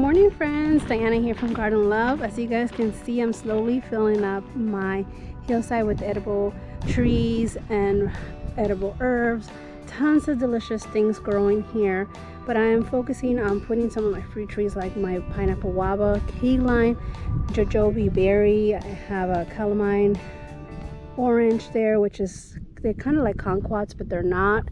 Morning friends, Diana here from Garden Love. As you guys can see, I'm slowly filling up my hillside with edible trees and edible herbs. Tons of delicious things growing here, but I am focusing on putting some of my fruit trees like my pineapple guava, keylime, jojoba berry. I have a calamine orange there, which is, they're kind of like kumquats, but they're not.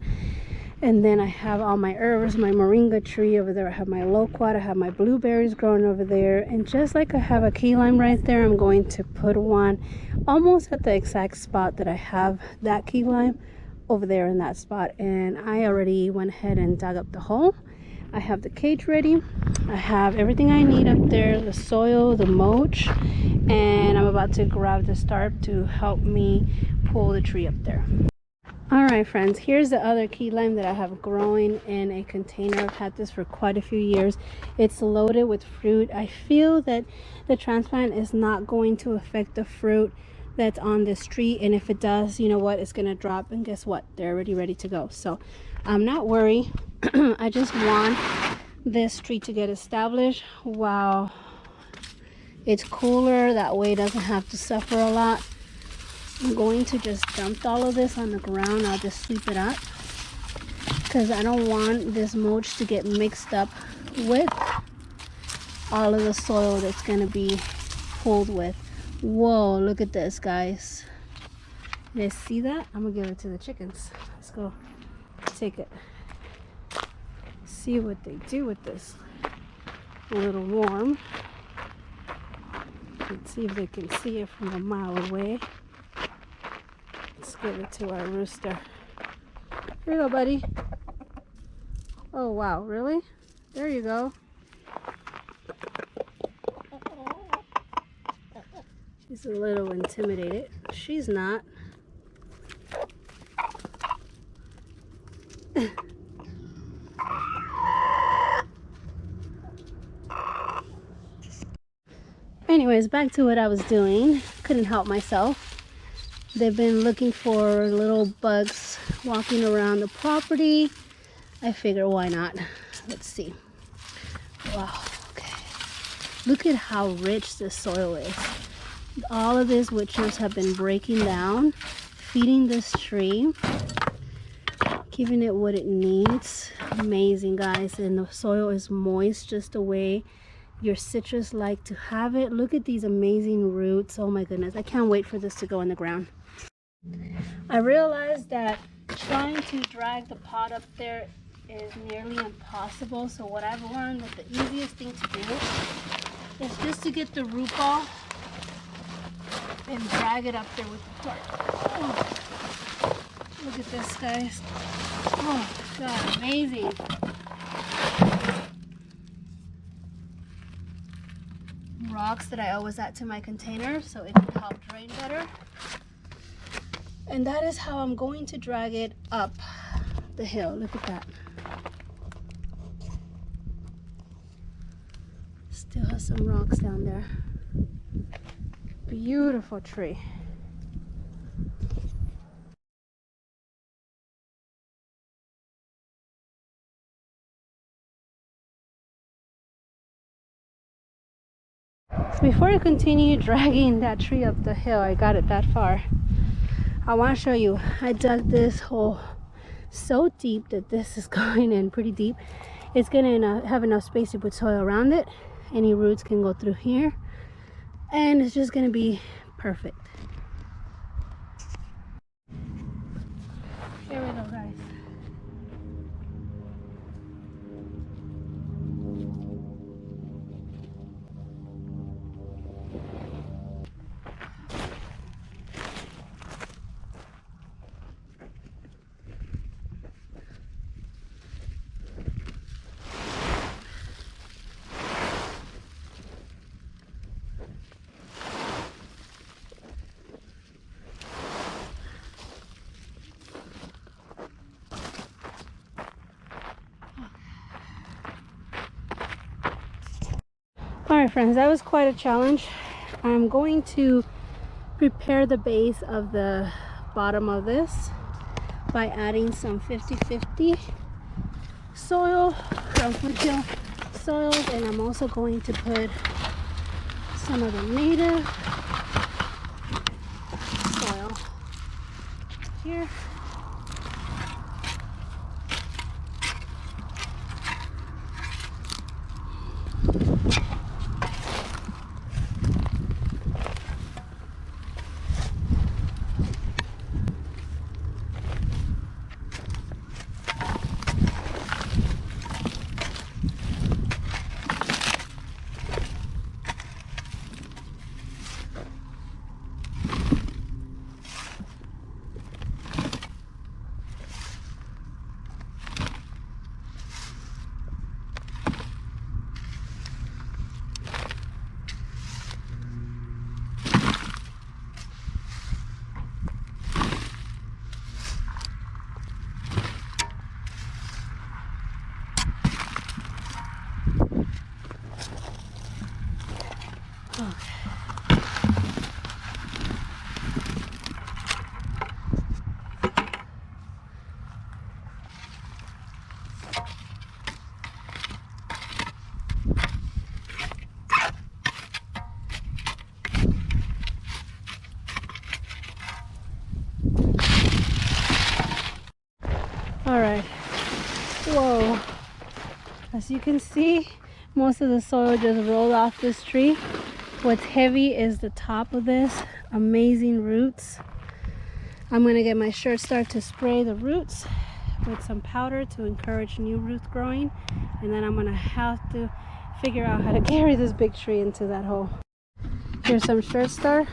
And then I have all my herbs, my moringa tree over there. I have my loquat, I have my blueberries growing over there. And just like I have a key lime right there, I'm going to put one almost at the exact spot that I have that key lime over there in that spot. And I already went ahead and dug up the hole. I have the cage ready. I have everything I need up there, the soil, the mulch, and I'm about to grab the starp to help me pull the tree up there. Alright friends, here's the other key lime that I have growing in a container. I've had this for quite a few years. It's loaded with fruit. I feel that the transplant is not going to affect the fruit that's on this tree, and if it does, you know what, it's gonna drop, and guess what, they're already ready to go. So I'm not worried. I just want this tree to get established while it's cooler, that way it doesn't have to suffer a lot. I'm going to just dump all of this on the ground. I'll just sweep it up because I don't want this mulch to get mixed up with all of the soil that's going to be pulled with. Whoa, look at this, guys. You guys see that? I'm going to give it to the chickens. Let's go take it. See what they do with this. A little warm. Let's see if they can see it from a mile away. Let's give it to our rooster. Here you go, buddy. Oh, wow. Really? There you go. He's a little intimidated. She's not. Anyways, back to what I was doing. Couldn't help myself. They've been looking for little bugs walking around the property. I figure why not? Let's see. Wow, okay. Look at how rich this soil is. All of these witches have been breaking down, feeding this tree, giving it what it needs. Amazing, guys. And the soil is moist just the way your citrus like to have it. Look at these amazing roots. Oh my goodness, I can't wait for this to go in the ground. I realized that trying to drag the pot up there is nearly impossible. So what I've learned that the easiest thing to do is just to get the root ball and drag it up there with the cart. Oh, look at this, guys. Oh God, amazing. Rocks that I always add to my container so it can help drain better. And that is how I'm going to drag it up the hill. Look at that. Still has some rocks down there. Beautiful tree. So before I continue dragging that tree up the hill, I got it that far, I want to show you, I dug this hole so deep that this is going in pretty deep. It's going to have enough space to put soil around it. Any roots can go through here. And it's just going to be perfect. Here we go, guys. Alright friends, that was quite a challenge. I'm going to prepare the base of the bottom of this by adding some 50-50 soil from Foothill soils, and I'm also going to put some of the native soil here. All right. Whoa. As you can see, most of the soil just rolled off this tree. What's heavy is the top of this. Amazing roots. I'm gonna get my shirt start to spray the roots with some powder to encourage new roots growing. And then I'm gonna have to figure out how to carry this big tree into that hole. Here's some shirt start.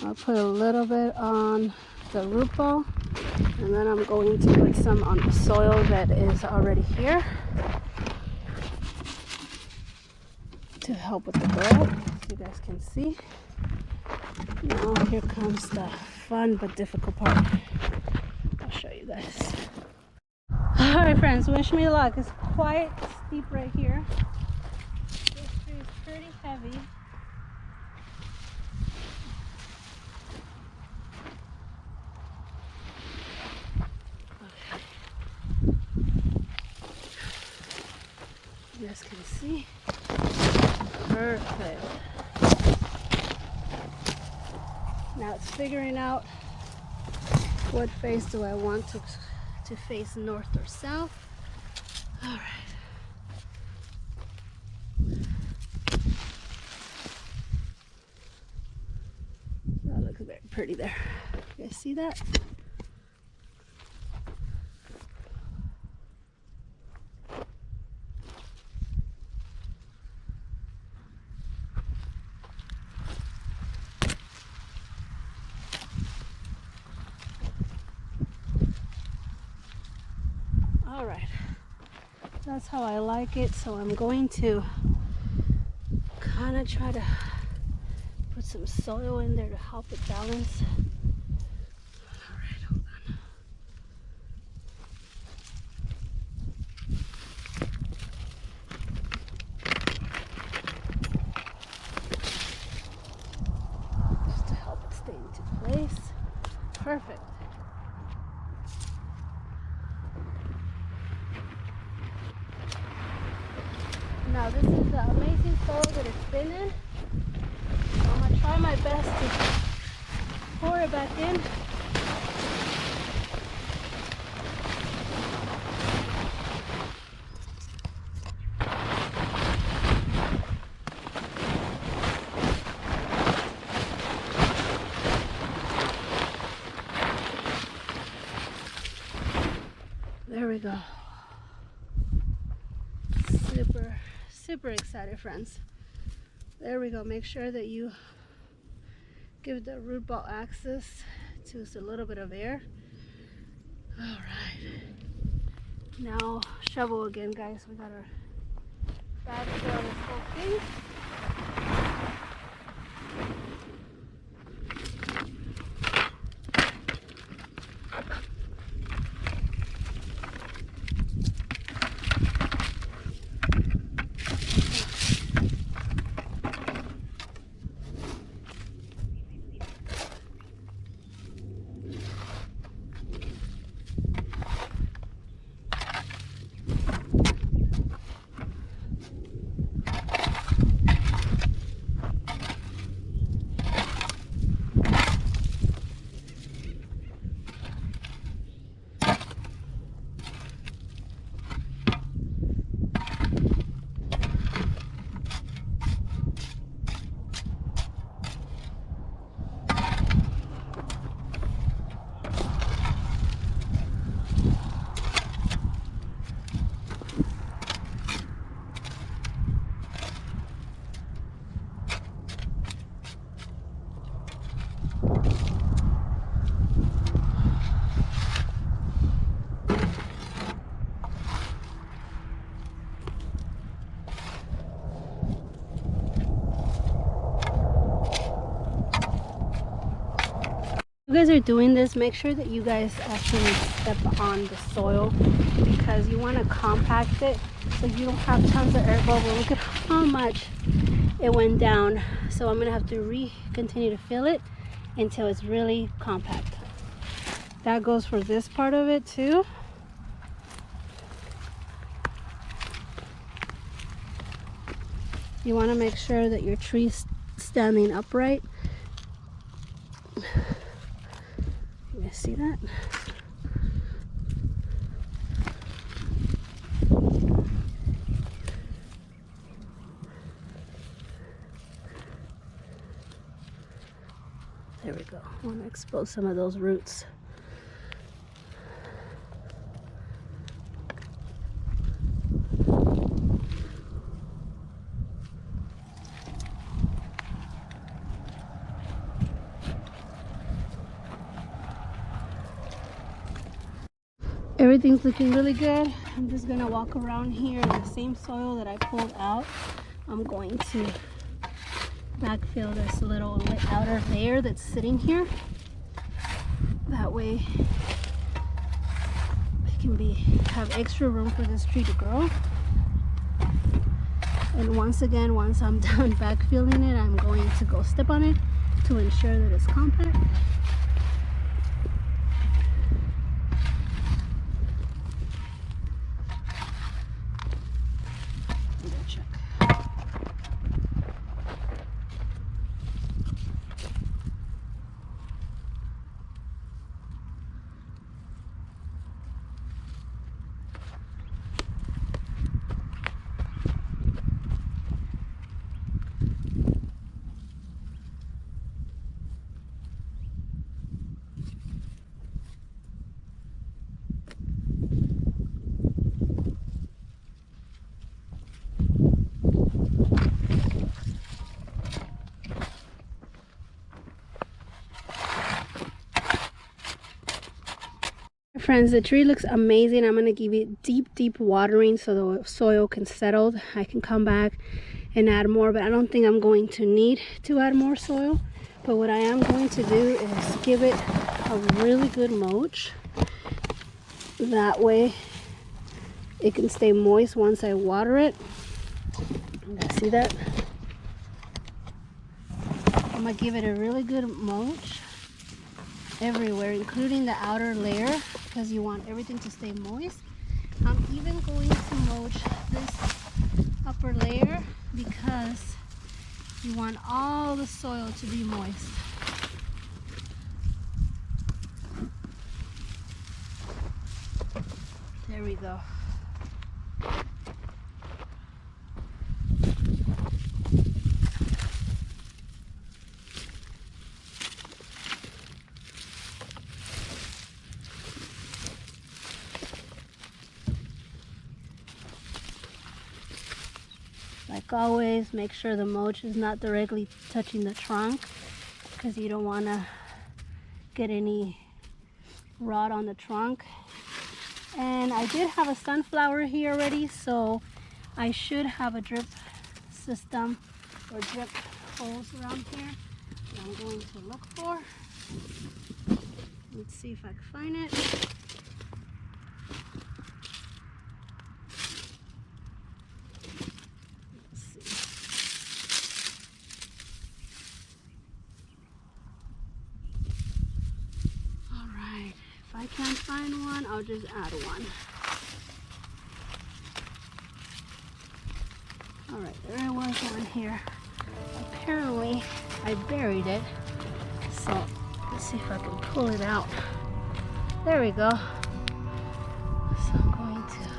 I'll put a little bit on the root ball. And then I'm going to put some on the soil that is already here to help with the growth, so you guys can see. Now here comes the fun but difficult part. I'll show you guys. Alright friends, wish me luck. It's quite steep right here. This tree is pretty heavy. You guys can see. Perfect. Now it's figuring out what face do I want to face, north or south. All right. That looks very pretty there. You guys see that? All right, that's how I like it. So I'm going to kind of try to put some soil in there to help it balance. All right, hold on. Just to help it stay into place. Perfect. Now this is the amazing soil that it's been in. I'm going to try my best to pour it back in. There we go. Super excited, friends. There we go. Make sure that you give the root ball access to a little bit of air. All right. Now shovel again, guys. We got our backfill this whole thing. You guys are doing this, make sure that you guys actually step on the soil, because you want to compact it so you don't have tons of air bubble. Look at how much it went down. So I'm gonna have to continue to fill it until it's really compact. That goes for this part of it too. You want to make sure that your tree's standing upright. You guys see that? There we go. I want to expose some of those roots. Everything's looking really good. I'm just gonna walk around here in the same soil that I pulled out. I'm going to backfill this little outer layer that's sitting here. That way it can have extra room for this tree to grow. And once again, once I'm done backfilling it, I'm going to go step on it to ensure that it's compact. Friends, the tree looks amazing. I'm going to give it deep watering so the soil can settle. I can come back and add more, but I don't think I'm going to need to add more soil. But what I am going to do is give it a really good mulch. That way it can stay moist once I water it. See that? I'm going to give it a really good mulch everywhere, including the outer layer, because you want everything to stay moist. I'm even going to mulch this upper layer because you want all the soil to be moist. There we go. Like always, make sure the mulch is not directly touching the trunk, because you don't want to get any rot on the trunk. And I did have a sunflower here already, so I should have a drip system or drip holes around here that I'm going to look for. Let's see if I can find it. If I can't find one, I'll just add one. Alright, there was one here. Apparently, I buried it. So, let's see if I can pull it out. There we go. So I'm going to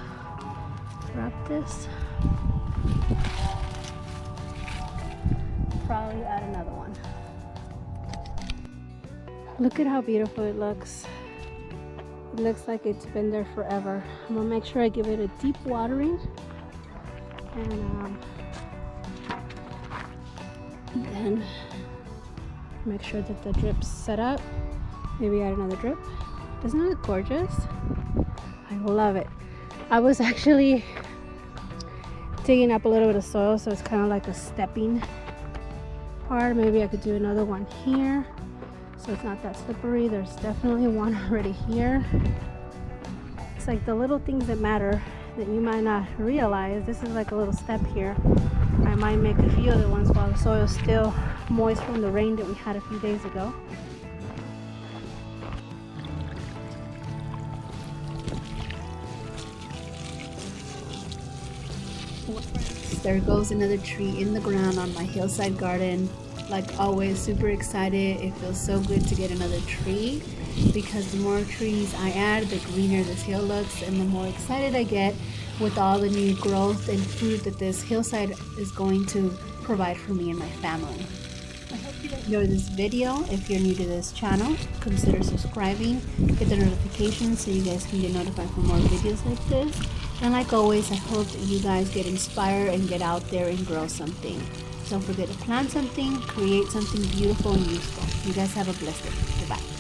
wrap this. Probably add another one. Look at how beautiful it looks. It looks like it's been there forever. I'm gonna make sure I give it a deep watering, and then Make sure that the drip's set up. Maybe add another drip. Doesn't it look gorgeous? I love it. I was actually digging up a little bit of soil, so it's kind of like a stepping part. Maybe I could do another one here so it's not that slippery. There's definitely one already here. It's like the little things that matter that you might not realize. This is like a little step here. I might make a few other ones while the soil is still moist from the rain that we had a few days ago. There goes another tree in the ground on my hillside garden. Like always, super excited. It feels so good to get another tree because the more trees I add, the greener this hill looks, and the more excited I get with all the new growth and food that this hillside is going to provide for me and my family. I hope you enjoyed this video. If you're new to this channel, consider subscribing, hit the notifications so you guys can get notified for more videos like this. And like always, I hope that you guys get inspired and get out there and grow something. Don't forget to plant something, create something beautiful and useful. You guys have a blessed day. Goodbye.